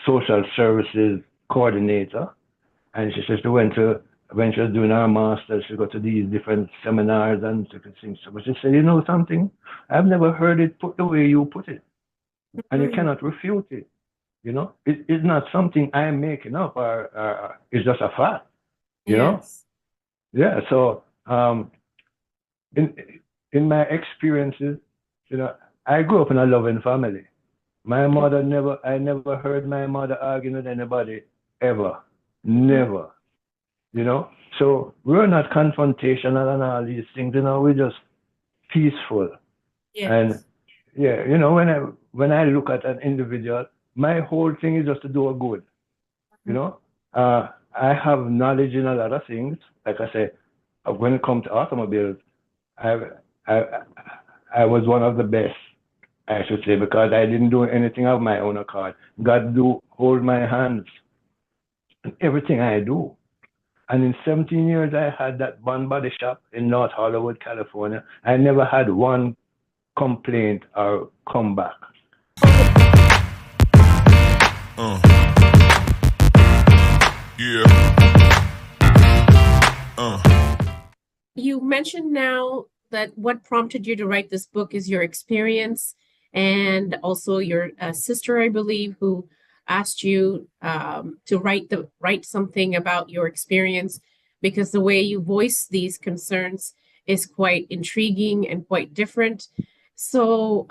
social services coordinator, and she said she went to when she was doing her master's, she got to these different seminars and different things. But she said, you know something, I've never heard it put the way you put it, and you cannot refute it. You know, it's not something I'm making up, or it's just a fact. You know, Yes. yeah. So in in my experiences, you know, I grew up in a loving family. My mother never, I never heard my mother arguing with anybody ever, Mhm. never. You know, so we're not confrontational and all these things. You know, we're just peaceful. And Yes. yeah, you know, when I look at an individual, my whole thing is just to do a good. You Mhm. know, I have knowledge in a lot of things. Like I say, when it comes to automobiles, I I I was one of the best, I should say, because I didn't do anything of my own accord. God do hold my hands in everything I do. And in 17 years, I had that one body shop in North Hollywood, California. I never had one complaint or comeback. Yeah. Uh. You mentioned now that what prompted you to write this book is your experience, and also your sister, I believe, who asked you to write something about your experience because the way you voice these concerns is quite intriguing and quite different. So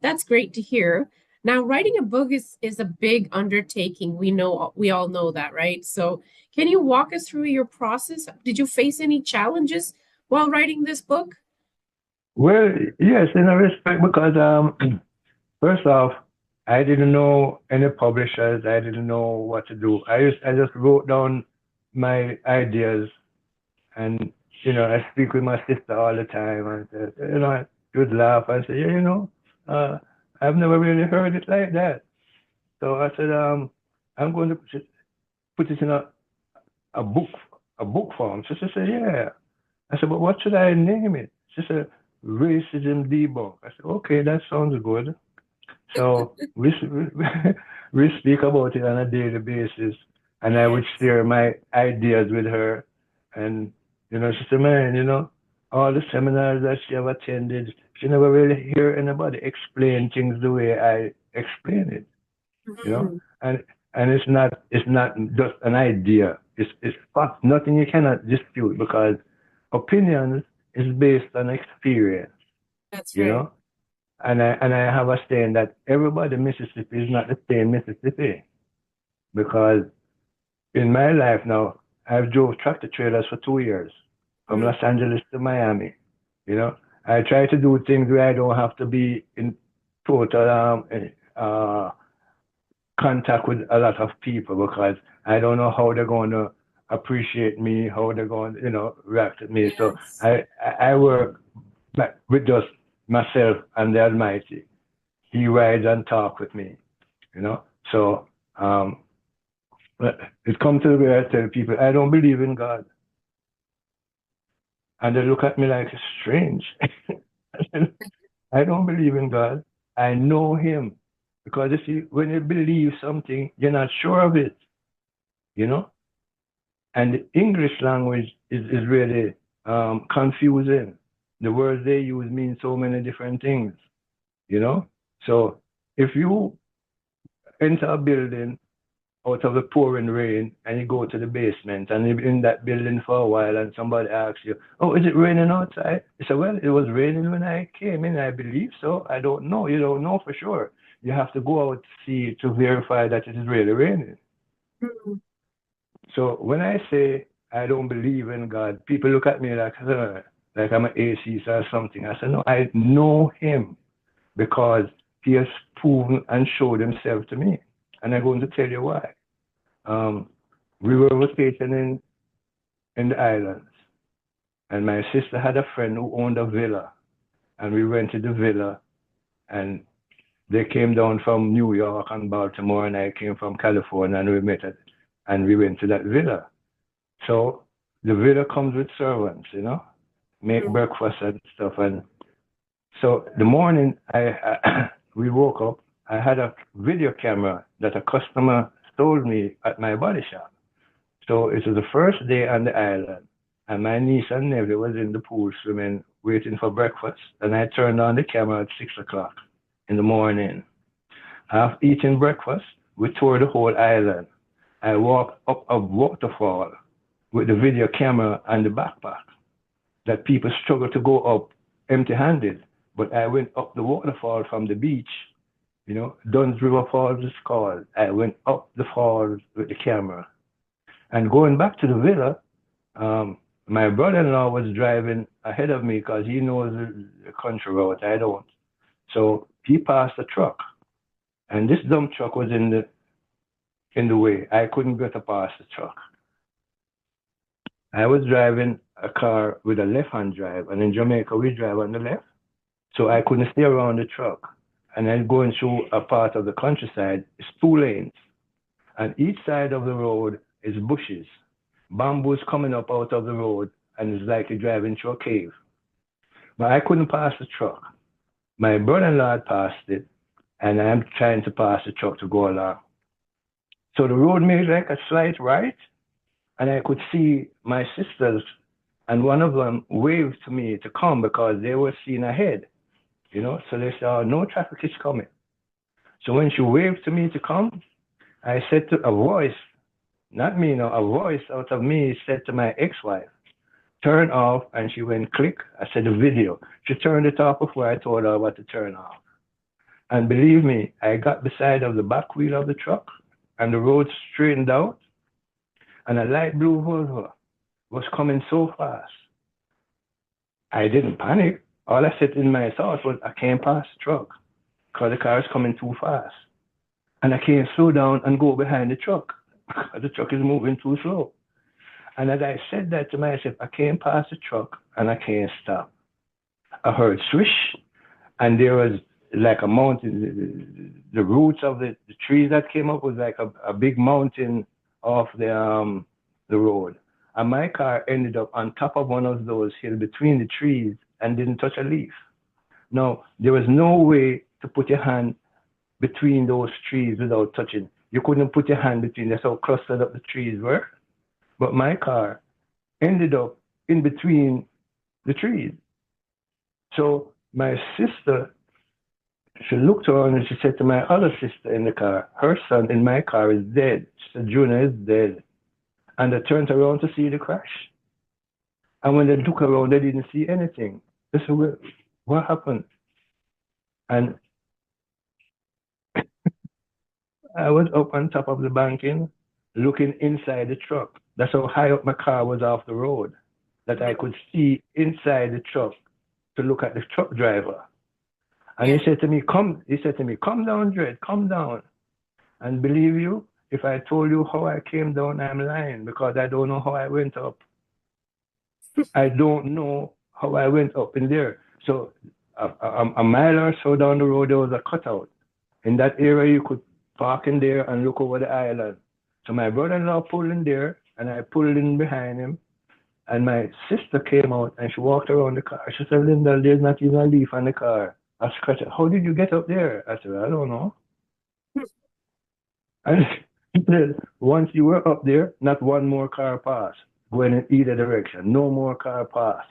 that's great to hear. Now, writing a book is a big undertaking. We all know that, right? So, can you walk us through your process? Did you face any challenges while writing this book? Well, yes, in a respect, because first off, I didn't know any publishers. I didn't know what to do. I just wrote down my ideas, and I speak with my sister all the time, and she would laugh and say, yeah, uh, I've never really heard it like that. So I said, I'm going to put it in a book a book form. So she said, yeah. I said, but what should I name it? She said, Racism Debunk. I said, okay, that sounds good. So we speak about it on a daily basis, and I would Yes. share my ideas with her. And she said, man, all the seminars that she have attended, she never really hear anybody explain things the way I explain it. You know, Mhm. and it's not just an idea. It's fact. Nothing you cannot dispute because opinions is based on experience. That's You right. know, and I have a saying that everybody in Mississippi is not the same Mississippi because in my life now I've drove tractor trailers for 2 years from Mhm. Los Angeles to Miami. You know, I try to do things where I don't have to be in total contact with a lot of people because I don't know how they're going to appreciate me, how they're going to, react to me. So Yes. I work with just myself and the Almighty. He rides and talk with me, you know. So um, it comes to where I tell people I don't believe in God, and they look at me like it's strange. I don't believe in God. I know Him because if you when you believe something, you're not sure of it, you know. And the English language is really confusing. The words they use mean so many different things, you know? So if you enter a building out of the pouring rain and you go to the basement and you're in that building for a while and somebody asks you, oh, is it raining outside? You say, well, it was raining when I came in. I believe so. I don't know. You don't know for sure. You have to go out to see to verify that it is really raining. Mhm. So when I say I don't believe in God, people look at me like I'm an atheist or something. I say, no, I know him because he has proven and showed himself to me. And I'm going to tell you why. Um, we were vacationing in the islands, and my sister had a friend who owned a villa, and we rented the villa, and they came down from New York and Baltimore, and I came from California, and we met at, and we went to that villa. So the villa comes with servants, make breakfast and stuff. And so the morning, we woke up I had a video camera that a customer sold me at my body shop. So it was the first day on the island, and my niece and nephew was in the pool swimming, waiting for breakfast. And I turned on the camera at 6 o'clock in the morning. After eating breakfast, we toured the whole island. I walked up a waterfall with the video camera and the backpack that people struggle to go up empty-handed. But I went up the waterfall from the beach. Dunn's River Falls is called. I went up the falls with the camera. And going back to the villa, my brother-in-law was driving ahead of me because he knows the country route. I don't. So he passed a truck, and this dump truck was in the way. I couldn't get past the truck. I was driving a car with a left-hand drive, and in Jamaica we drive on the left, so I couldn't stay around the truck. And then going through a part of the countryside, it's 2 lanes, and each side of the road is bushes, bamboos coming up out of the road, and it's like you're driving through a cave. But I couldn't pass the truck. My brother-in-law had passed it, and I'm trying to pass the truck to go along. So the road made like a slight right, and I could see my sisters, and one of them waved to me to come because they were seeing ahead, So they said, "Oh, no traffic is coming." So when she waved to me to come, I said to a voice, not me, no, a voice out of me said to my ex-wife, "Turn off," and she went click. I said, "The video." She turned it off before I told her what to turn off. And believe me, I got beside of the back wheel of the truck, and the road straightened out, and a light blue Volvo was coming so fast. I didn't panic. All I said in my thought was, I can't pass the truck because the car is coming too fast. And I can't slow down and go behind the truck because the truck is moving too slow. And as I said that to myself, I can't pass the truck and I can't stop. I heard swish, and there was like a mountain. The roots of the trees that came up was like a big mountain off the road. And my car ended up on top of one of those hills between the trees and didn't touch a leaf. Now, there was no way to put your hand between those trees without touching. You couldn't put your hand between. That's how clustered up the trees were. But my car ended up in between the trees. So my sister, she looked around and she said to my other sister in the car, her son in my car is dead. She said, Junior is dead. And they turned around to see the crash. And when they looked around, they didn't see anything. They said, well, what happened? And I was up on top of the banking, looking inside the truck. That's how high up my car was off the road, that I could see inside the truck to look at the truck driver. And he said to me, come down, Dred, come down. And believe you, if I told you how I came down, I'm lying because I don't know how I went up. I don't know how I went up in there. So a mile or so down the road, there was a cutout. In that area, you could park in there and look over the island. So my brother-in-law pulled in there, and I pulled in behind him. And my sister came out, and she walked around the car. She said, Lyndall, there's not even a leaf on the car. I scratched her. How did you get up there? I said, I don't know. And she said, once you were up there, not one more car passed, going in either direction. No more car passed.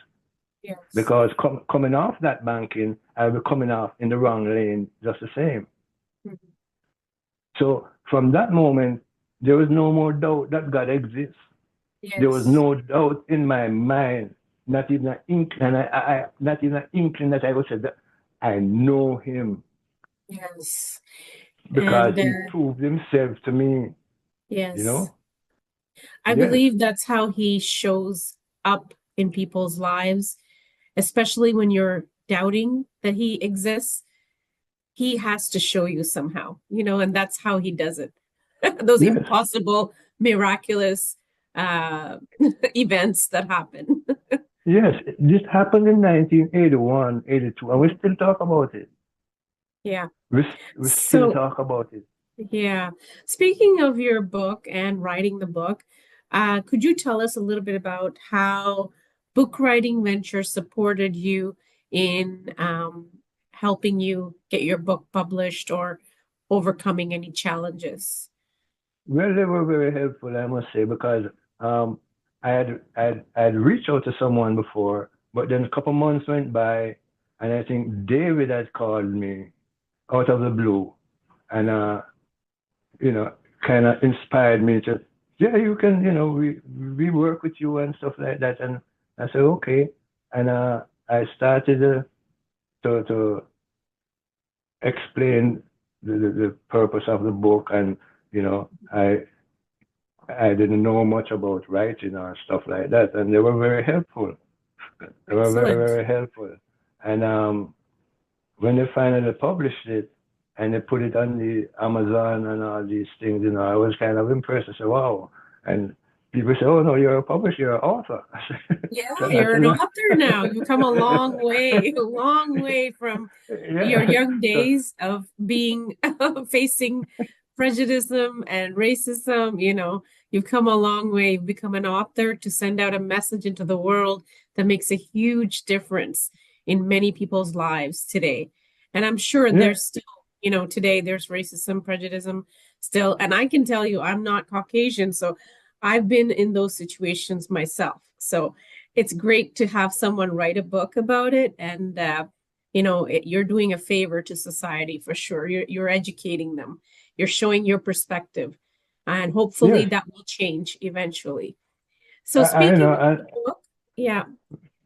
Yes. Because coming off that banking, I was coming off in the wrong lane just the same. Mm-hmm. So from that moment, there was no more doubt that God exists. Yes. There was no doubt in my mind, not even an inkling, not even an inkling that I would say that I know him. Yes. Because he proved himself to me. Yes. You know? I believe that's how he shows up in people's lives, especially when you're doubting that he exists. He has to show you somehow, and that's how he does it. Those impossible, miraculous events that happen. Yes, this happened in 1981, 82, and we still talk about it. Yeah. We still talk about it. Yeah. Speaking of your book and writing the book, could you tell us a little bit about how Book Writing Venture supported you in helping you get your book published, or overcoming any challenges? Well, they were very helpful, I must say, because um, I'd reached out to someone before, but then a couple months went by, and I think David had called me out of the blue, and you know, kind of inspired me to, yeah, you can, we work with you and stuff like that, and I said okay, and I started to explain the purpose of the book, and you know, I didn't know much about writing or stuff like that, and they were very helpful. They were very, Excellent. very helpful. And when they finally published it and they put it on the Amazon and all these things, I was kind of impressed. I said, wow. And people say, oh, no, you're a publisher, you're an author. Yeah, So I you're said, an no. author now. You've come a long way from your Yeah. young So, days of being facing prejudice and racism. You've come a long way. You've become an author to send out a message into the world that makes a huge difference in many people's lives today. And I'm sure yeah, there's still, today there's racism, prejudice still. And I can tell you, I'm not Caucasian, so I've been in those situations myself. So it's great to have someone write a book about it, and you're doing a favor to society for sure. You're educating them, you're showing your perspective, and hopefully yes. that will change eventually. So I know. speaking of the book, yeah,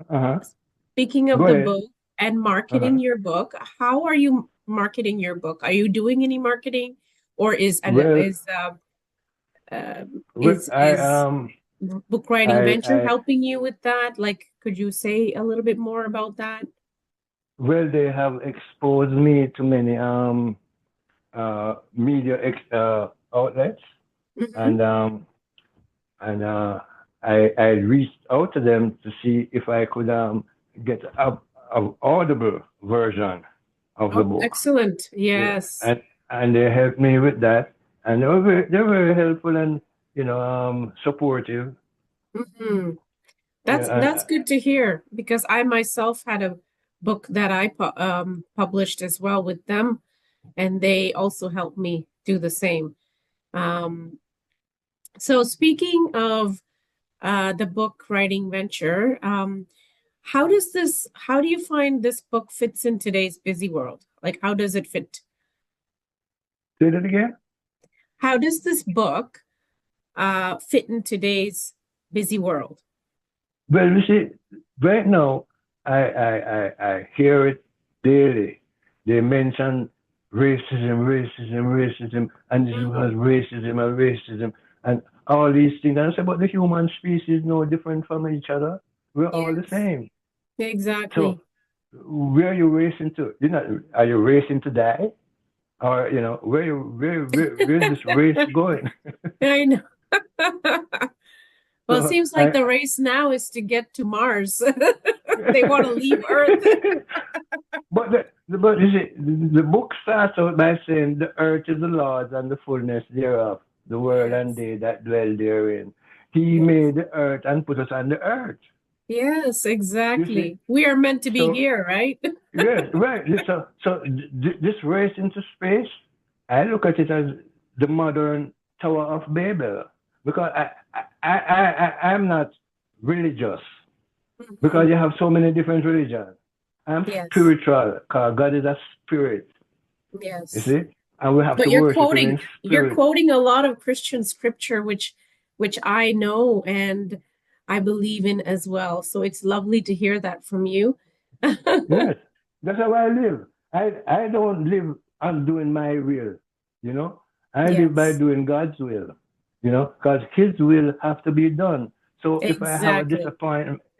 Uh-huh. speaking of Go the ahead. book and marketing Uh-huh. your book, how are you marketing your book? Are you doing any marketing, or is Well, is well, is book writing venture I, helping you with that? Like, could you say a little bit more about that? well, they have exposed me to many media outlets, Hmm. and I reached out to them to see if I could get a audible version of the Oh, book. excellent. Yeah, Yes. and they helped me with that, and they were very helpful and supportive. Hmm. That's Yeah, good to hear, because I myself had a book that I published as well with them, and they also helped me do the same. Um, so speaking of the book writing venture, how do you find this book fits in today's busy world? Like, how does it fit? say that again. How does this book fit in today's busy world? Well, you see, right now, I hear it daily. They mention racism, racism, racism, and this is Mhm. because racism and racism, and all these things. And I say, but the human species is no different from each other. We're all the Yes, same. So, exactly. where are you racing to? Are you racing to die? Or, where's this race going? I know. Well, it So, seems like the race now is to get to Mars. They want to leave Earth. But you see, the book starts out by saying the earth is the Lord's and the fullness thereof, the world and Yes, they that dwell therein. He yes, made the earth and put us on the earth. yes, You see? exactly. We are meant to be So here, right? yes, right. This race into space, I look at it as the modern Tower of Babel because I'm not religious because Mhm. you have so many different religions. I'm Yes, spiritual because God is a spirit. You yes. see? And we have But to you're worship him quoting in you're spirit. quoting a lot of Christian scripture, which I know and I believe in as well. So it's lovely to hear that from you. Yes. That's how I live. I don't live on doing my will, you know? I live by Yes, doing God's will, because his will have to be done. So exactly.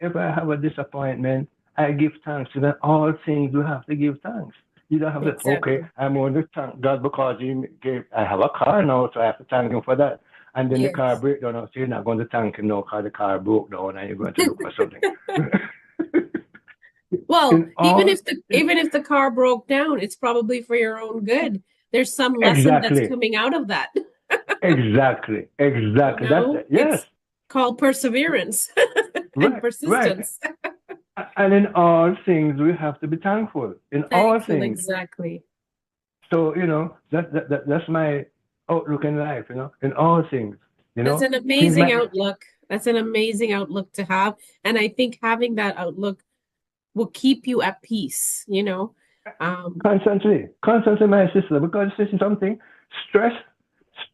if I have a disappointment, I give thanks. In all things we have to give thanks. You don't have to, okay, Exactly. I'm going to thank God because I have a car now, so I have to thank him for that. And then the car Yes. breaks down, so you're not going to thank him now because the car broke down and you're going to look for something. Well, in all, even if the car broke down, it's probably for your own good. There's some lesson that's exactly, coming out of that. exactly. That's it. Yes, It's called perseverance and right, right. persistence. And in all things, we have to be thankful. In all Thankful, things, exactly. So, that's my outlook in life, in all things, That's an things amazing might outlook. That's an amazing outlook to have. And I think having that outlook will keep you at peace, you know? Um, constantly, my sister, because this is something, stress,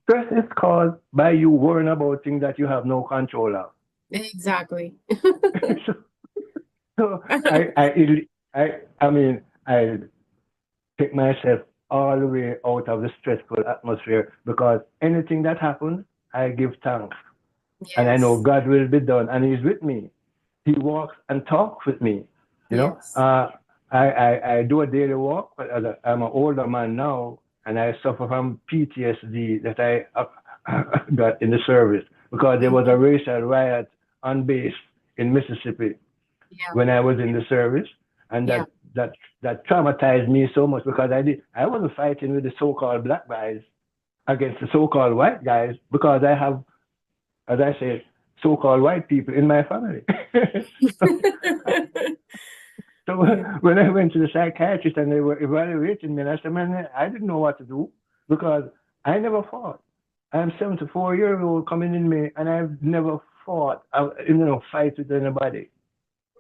stress is caused by you worrying about things that you have no control of. exactly. so, so I mean, I take myself all the way out of the stressful atmosphere because anything that happens, I give thanks. And I know Yes. God will be done, and He's with me. He walks and talks with me. You know, Yes. I do a daily walk, but I'm an older man now, and I suffer from PTSD that I got in the service because there was a Mhm. racial riot on base in Mississippi Yeah. when I was in the service, and Yeah. that traumatized me so much because I wasn't fighting with the so-called black guys against the so-called white guys because I have, as I said, so-called white people in my family. So Yeah. when I went to the psychiatrist and they were evaluating me, and I said, man, I didn't know what to do because I never fought. I'm 74-year old coming in me, and I've never fought, fight with anybody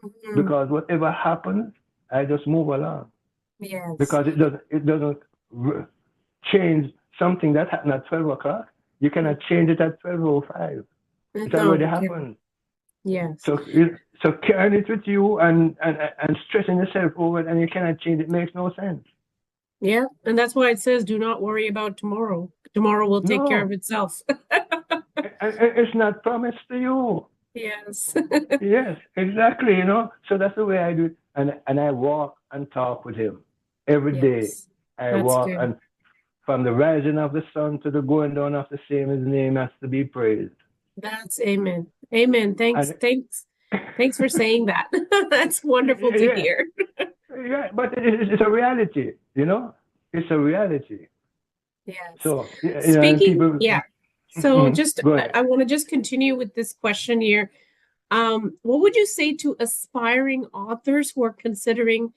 Mhm. because whatever happens, I just move along Yes. because it doesn't change something that happened at 12 o'clock. You cannot change it at 12:05. It No, already you can. happened. Yes. So carrying it with you and stressing yourself over it and you cannot change it makes no sense. Yeah. And that's why it says, do not worry about tomorrow. Tomorrow will take care of No, itself. it's not promised to you. Yes. Yes, exactly. So that's the way I do it, and I walk and talk with him every day. Yes. I That's walk, good. and from the rising of the sun to the going down of the same, his name has to be praised. That's amen. Amen. Thanks. And Thanks. Thanks for saying that. That's wonderful to yeah, hear. yeah, but it's a reality. It's a reality. Yes. So and Speaking, people, yeah. So just go I, ahead. I want to just continue with this question here. What would you say to aspiring authors who are considering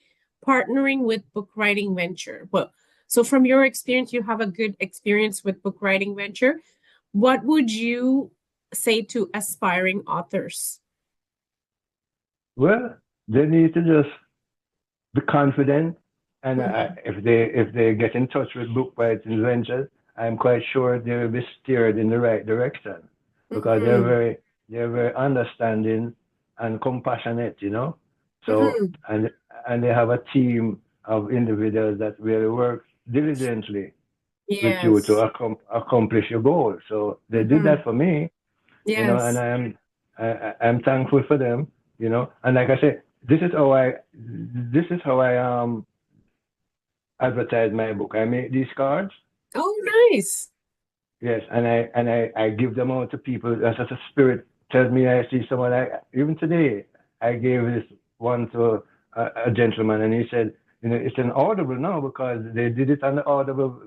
partnering with book writing venture? Well, so from your experience, you have a good experience with book writing venture. What would you say to aspiring authors? Well, they need to just be confident, and Mhm. if they get in touch with book writing ventures, I'm quite sure they will be steered in the right direction because they're Mhm. very understanding and compassionate. So Mhm. and they have a team of individuals that really work diligently with you to Yes. accomplish your goal. So they did that Mhm. for me, and Yes. I'm thankful for them, And like I said, this is how I advertise my book. I make these cards, Oh, nice. yes, and I give them out to people. That's just a spirit tells me I see someone. Even today I gave this one to a gentleman, and he said, it's an Audible now because they did it on the Audible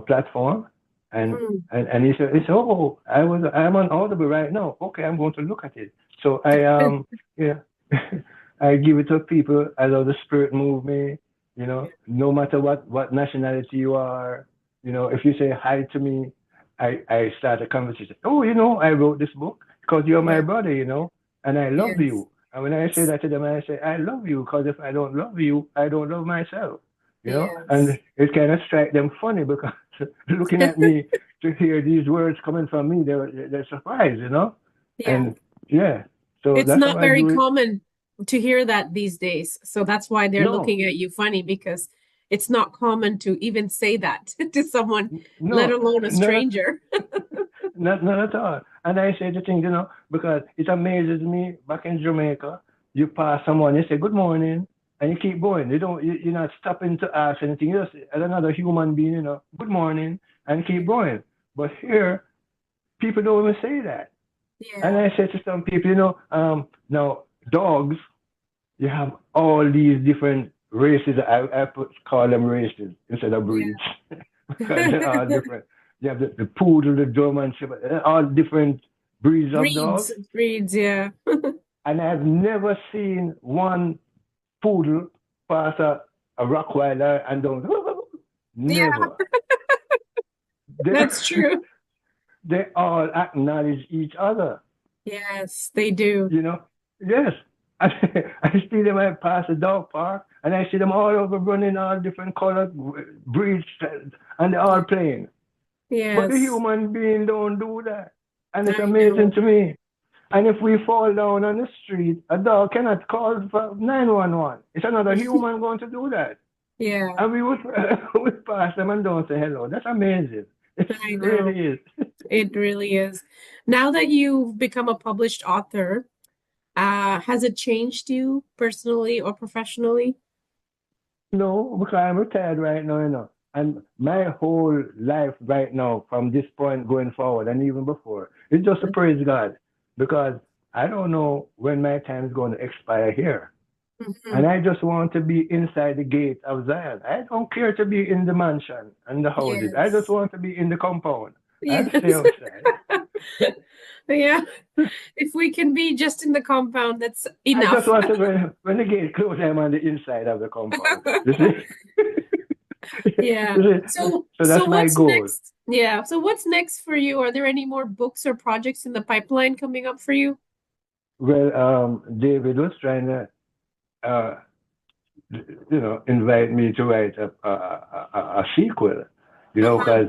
platform, and Mhm. and he said, oh, I'm on Audible right now. Okay, I'm going to look at it. So yeah, I give it to people. I love the spirit move me. No matter what nationality you are, if you say hi to me, I start a conversation. Oh, I wrote this book because you're my Yeah. brother, and I love Yes. you. And when I say that to them, I say I love you because if I don't love you, I don't love myself. And Yes. it kind of strike them funny because looking at me to hear these words coming from me, they're surprised. Yeah. And yeah, so It's that's how not I very do it. common to hear that these days. So that's why they're No, looking at you funny because it's not common to even say that to someone, let no, alone a not stranger. not at all. And I say the thing, because it amazes me. Back in Jamaica, you pass someone, you say good morning, and you keep going. You're not stopping to ask anything. You just as another human being, good morning, and keep going. But here, people don't even say that. And Yeah. I said to some people, now dogs, you have all these different races. Call them races instead of Yeah. breeds because they're all different. You have the poodle, the German shepherd, all different breeds of dogs. Breeds, yeah. And I've never seen one poodle pass a Rockweiler and don't. Yeah, Never. They, that's true. they all acknowledge each other. Yes, they do. You know? Yes. I see them I pass the dog park and I see them all over running all different colored breeds and they're all playing. But the Yes, human being don't do that. And it's I amazing know. to me. And if we fall down on the street, a dog cannot call for 911. It's another human going to do that. Yeah, And we would, would pass them and don't say hello. That's amazing. It I know. really is. It really is. Now that you've become a published author, has it changed you personally or professionally? No, because I'm retired right now, you know. And my whole life right now, from this point going forward and even before, is just to praise God. Because I don't know when my time is going to expire here. And Mhm. I just want to be inside the gate of Zion. I don't care to be in the mansion and the houses. I just Yes. want to be in the compound. I'll stay Yes. outside. Yeah. If we can be just in the compound, that's I just enough. want to, when the gate closes, I'm on the inside of the compound. You see? Yeah. You see? So, So so that's my what's goal. next? Yeah. So what's next for you? Are there any more books or projects in the pipeline coming up for you? Well, David was trying to, uh, invite me to write a sequel, Uh-huh. because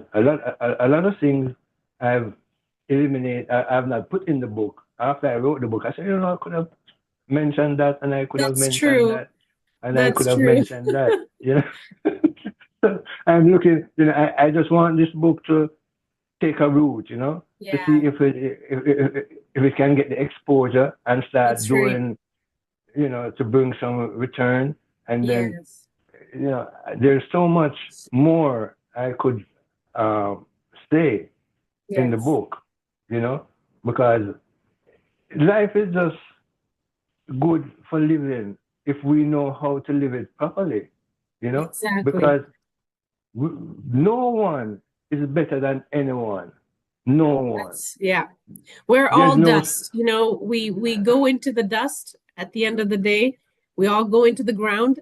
a lot of things I've I've not put in the book. After I wrote the book, I said, I could have mentioned that, and I could have That's mentioned true. that, and I That's could have true. mentioned that. So I'm looking, I just want this book to take a route, to see Yeah, if it can get the exposure and start that's right. doing, to bring some return. And then, Yes. you know, there's so much more I could um, say in the Yes. book, because life is just good for living if we know how to live it properly, you know, Exactly. because no one is better than anyone. No one. Yeah. We're There's all no, dust. We go into the dust at the end of the day. We all go into the ground,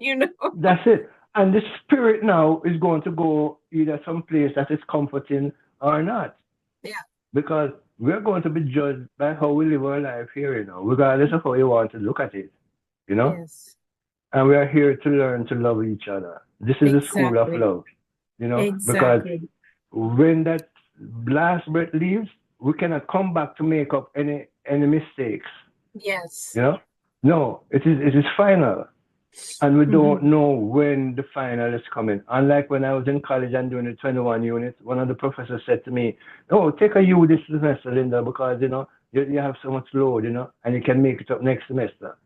you know. that's it. And the spirit now is going to go either someplace that is comforting or not, Yeah. because we're going to be judged by how we live our life here, regardless of how you want to look at it. Yes. And we are here to learn to love each other. This is the school of Exactly. love, because Exactly. when that last breath leaves, we cannot come back to make up any mistakes. Yes. You know, no, it is final, and we don't Hmm. know when the final is coming. Unlike when I was in college and doing the 21 units, one of the professors said to me, "Oh, take a U this semester, Linda, because you have so much load, and you can make it up next semester."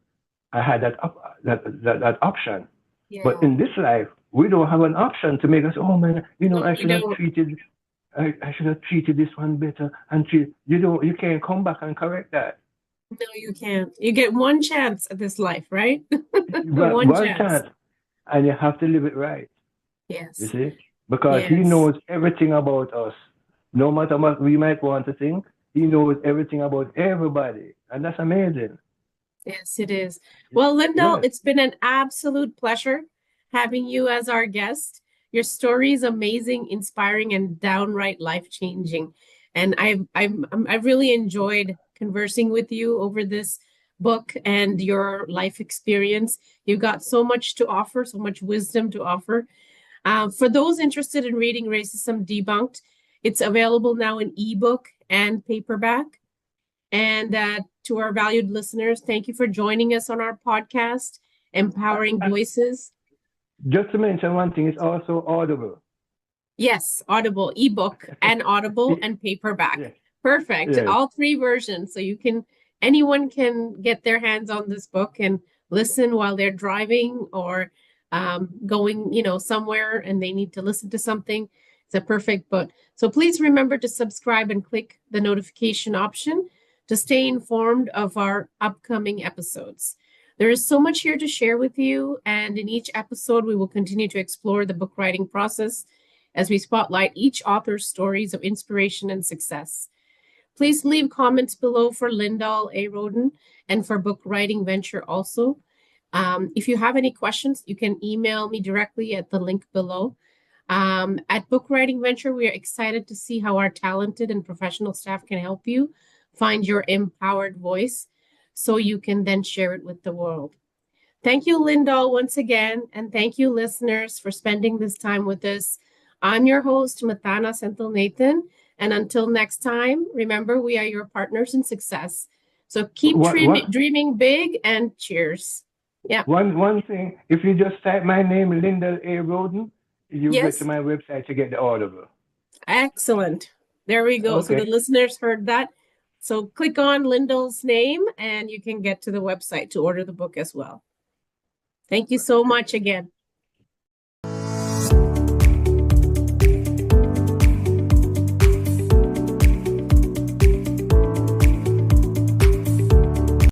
I had that option. But Yeah. in this life, we don't have an option to make us, oh man, No, I we should have don't. treated, I should have treated this one better. And you can't come back and correct that. No, you can't. You get one chance at this life, right? One One one chance. chance, and you have to live it right. You Yes. see, because he Yes. knows everything about us. No matter what we might want to think, he knows everything about everybody, and that's amazing. Yes, it is. Well, Lyndall, Yes. it's been an absolute pleasure having you as our guest. Your story is amazing, inspiring, and downright life-changing. And I've really enjoyed conversing with you over this book and your life experience. You've got so much to offer, so much wisdom to offer. For those interested in reading Racism Debunked, it's available now in ebook and paperback. And to our valued listeners, thank you for joining us on our podcast, Uh, Empowering uh, Voices. just to mention one thing, it's also audible. Yes, Audible, ebook and Audible and paperback. Yes, Perfect. yes. All three versions. So anyone can get their hands on this book and listen while they're driving or going, somewhere and they need to listen to something. It's a perfect book. So please remember to subscribe and click the notification option to stay informed of our upcoming episodes. There is so much here to share with you, and in each episode, we will continue to explore the book writing process as we spotlight each author's stories of inspiration and success. Please leave comments below for Lyndall A. Rhoden and for Book Writing Venture also. If you have any questions, you can email me directly at the link below. At Book Writing Venture, we are excited to see how our talented and professional staff can help you find your empowered voice so you can then share it with the world. Thank you, Lyndall, once again, and thank you, listeners, for spending this time with us. I'm your host, Mathana Senthil Nathan, and until next time, remember, we are your partners in success. So keep dreaming big, and cheers. Yeah. One thing, if you just type my name, Lyndall A. Rhoden, you Yes. get to my website to get the Audible. Excellent. There we go. Okay. So the listeners heard that. So click on Lyndall's name and you can get to the website to order the book as well. Thank you so much again.